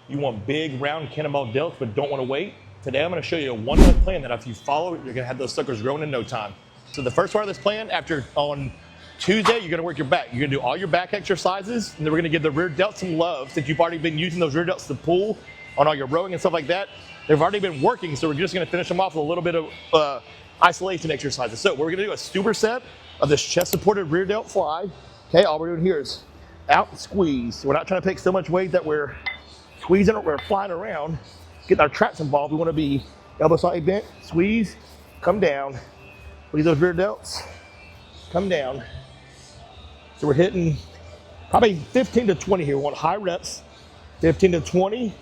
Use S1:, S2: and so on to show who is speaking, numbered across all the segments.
S1: You want big, round cannonball delts, but don't want to wait. Today, I'm going to show you a one-month plan that if you follow, you're going to have those suckers growing in no time. So the first part of this plan, on Tuesday, you're going to work your back. You're going to do all your back exercises, and then we're going to give the rear delts some love since you've already been using those rear delts to pull on all your rowing and stuff like that. They've already been working, so we're just going to finish them off with a little bit of isolation exercises. So we're going to do a superset of this chest-supported rear delt fly. Okay, all we're doing here is out and squeeze. So we're not trying to take so much weight that we're squeezing it, we're flying around, getting our traps involved. We want to be elbow slightly bent, squeeze, come down. Look at those rear delts, come down. So we're hitting probably 15 to 20 here. We want high reps, 15 to 20.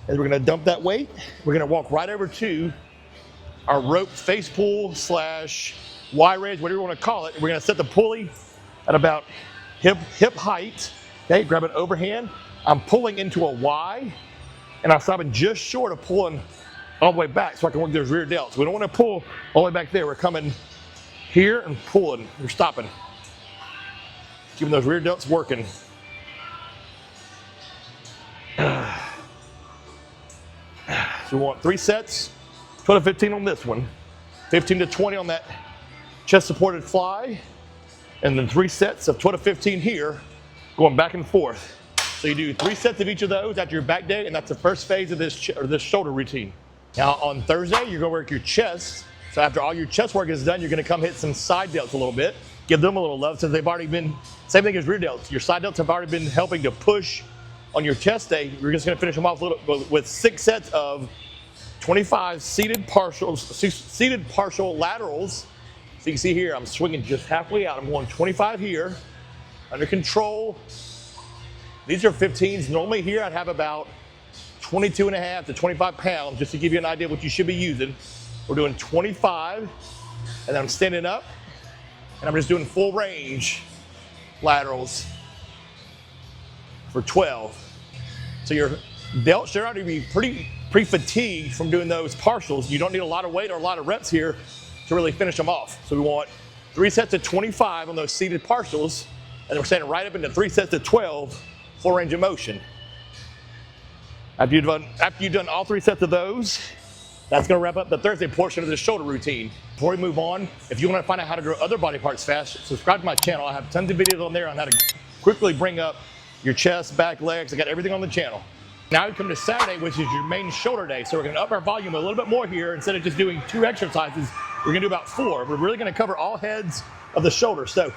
S1: And we're gonna dump that weight. We're gonna walk right over to our rope face pull slash Y raise, whatever you wanna call it. We're gonna set the pulley at about hip height. Okay, grab an overhand. I'm pulling into a Y, and I'm stopping just short of pulling all the way back so I can work those rear delts. We don't wanna pull all the way back there. We're coming here and pulling. We're stopping. Keeping those rear delts working. So we want 3 sets, 12 to 15 on this one, 15 to 20 on that chest supported fly, and then 3 sets of 12 to 15 here, going back and forth. So you do 3 sets of each of those after your back day, and that's the first phase of this shoulder routine. Now on Thursday, you're gonna work your chest. So after all your chest work is done, you're gonna come hit some side delts a little bit, give them a little love since they've already been, same thing as rear delts. Your side delts have already been helping to push on your chest day. We're just gonna finish them off with 6 sets of 25 seated partial laterals. So you can see here, I'm swinging just halfway out. I'm going 25 here, under control. These are 15s. Normally here, I'd have about 22 and a half to 25 pounds, just to give you an idea of what you should be using. We're doing 25, and then I'm standing up, and I'm just doing full range laterals for 12. So your delts should already be pretty fatigued from doing those partials. You don't need a lot of weight or a lot of reps here to really finish them off. So we want 3 sets of 25 on those seated partials, and then we're standing right up into 3 sets of 12, full range of motion. After you've done all 3 sets of those, that's gonna wrap up the Thursday portion of this shoulder routine. Before we move on, if you wanna find out how to grow other body parts fast, subscribe to my channel. I have tons of videos on there on how to quickly bring up your chest, back, legs. I got everything on the channel. Now we come to Saturday, which is your main shoulder day. So we're gonna up our volume a little bit more here. Instead of just doing 2 exercises, we're gonna do about 4. We're really gonna cover all heads of the shoulder. So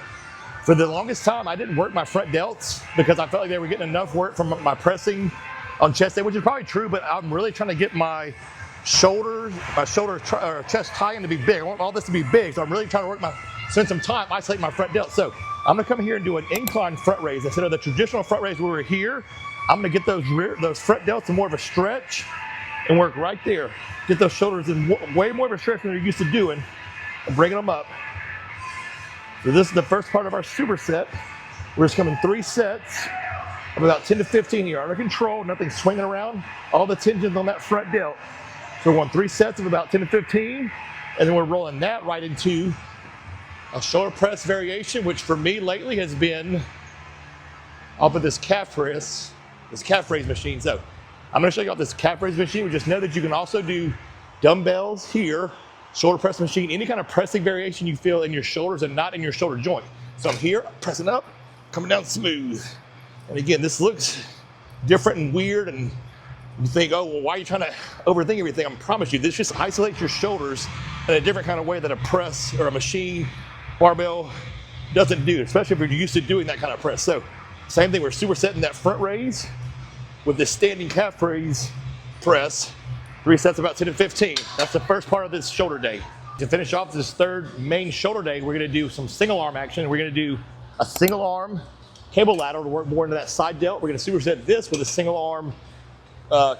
S1: for the longest time, I didn't work my front delts because I felt like they were getting enough work from my pressing on chest day, which is probably true, but I'm really trying to get my chest tie-in to be big. I want all this to be big, so I'm really trying to spend some time isolating my front delts. So I'm gonna come here and do an incline front raise. Instead of the traditional front raise where we're here, I'm gonna get those front delts in more of a stretch and work right there. Get those shoulders in way more of a stretch than they're used to doing and bringing them up. So this is the first part of our superset. We're just coming 3 sets of about 10 to 15 here, under control, nothing swinging around, all the tensions on that front delt. So we're going 3 sets of about 10 to 15, and then we're rolling that right into a shoulder press variation, which for me lately has been off of this calf raise machine. So I'm gonna show you off this calf raise machine. Just know that you can also do dumbbells here, shoulder press machine, any kind of pressing variation you feel in your shoulders and not in your shoulder joint. So I'm here, pressing up, coming down smooth. And again, this looks different and weird, and you think, oh, well, why are you trying to overthink everything? I promise you, this just isolates your shoulders in a different kind of way that a press or a machine barbell doesn't do, especially if you're used to doing that kind of press. So same thing, we're supersetting that front raise with this standing calf raise press, 3 sets about 10 to 15. That's the first part of this shoulder day. To finish off this third main shoulder day, we're gonna do some single arm action. We're gonna do a single arm cable lateral to work more into that side delt. We're gonna superset this with a single arm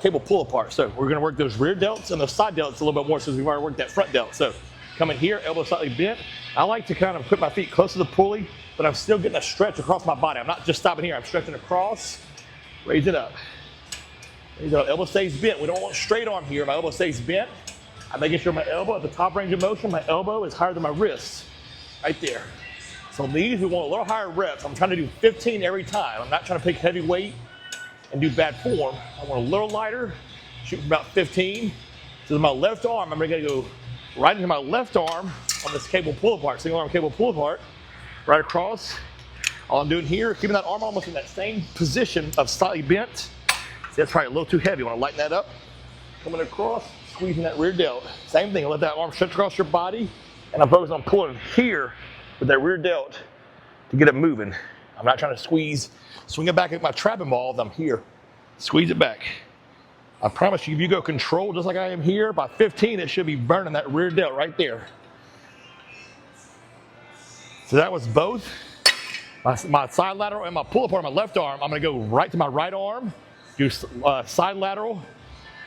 S1: cable pull apart. So we're gonna work those rear delts and those side delts a little bit more since we've already worked that front delt. So coming here, elbow slightly bent. I like to kind of put my feet close to the pulley, but I'm still getting a stretch across my body. I'm not just stopping here, I'm stretching across, raise it up. Raise it up, elbow stays bent. We don't want straight arm here, my elbow stays bent. I'm making sure my elbow at the top range of motion, my elbow is higher than my wrist, right there. So these, we want a little higher reps. I'm trying to do 15 every time. I'm not trying to pick heavy weight and do bad form, I want a little lighter, shoot for about 15. So with my left arm, I'm gonna go right into my left arm on this cable pull apart, single arm cable pull apart, right across. All I'm doing here, keeping that arm almost in that same position of slightly bent. See, that's probably a little too heavy. You wanna lighten that up. Coming across, squeezing that rear delt. Same thing, let that arm stretch across your body, and I'm focused on pulling here with that rear delt to get it moving. I'm not trying to swing it back at my trapping ball. I'm here. Squeeze it back. I promise you, if you go control just like I am here, by 15, it should be burning that rear delt right there. So that was both my side lateral and my pull apart on my left arm. I'm gonna go right to my right arm, do side lateral,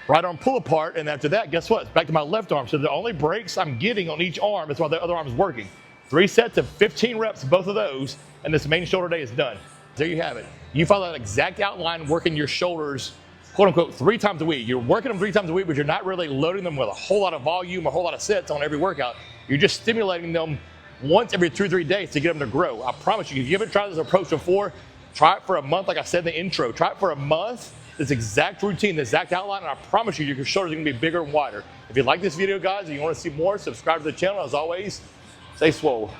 S1: right arm pull apart, and after that, guess what? Back to my left arm. So the only breaks I'm getting on each arm is while the other arm is working. 3 sets of 15 reps, both of those, and this main shoulder day is done. There you have it. You follow that exact outline, working your shoulders, quote unquote, 3 times a week. You're working them 3 times a week, but you're not really loading them with a whole lot of volume, a whole lot of sets on every workout. You're just stimulating them once every 2 or 3 days to get them to grow. I promise you, if you haven't tried this approach before, try it for a month, like I said in the intro. Try it for a month, this exact routine, this exact outline, and I promise you, your shoulders are gonna be bigger and wider. If you like this video, guys, and you wanna see more, subscribe to the channel. As always, stay swole.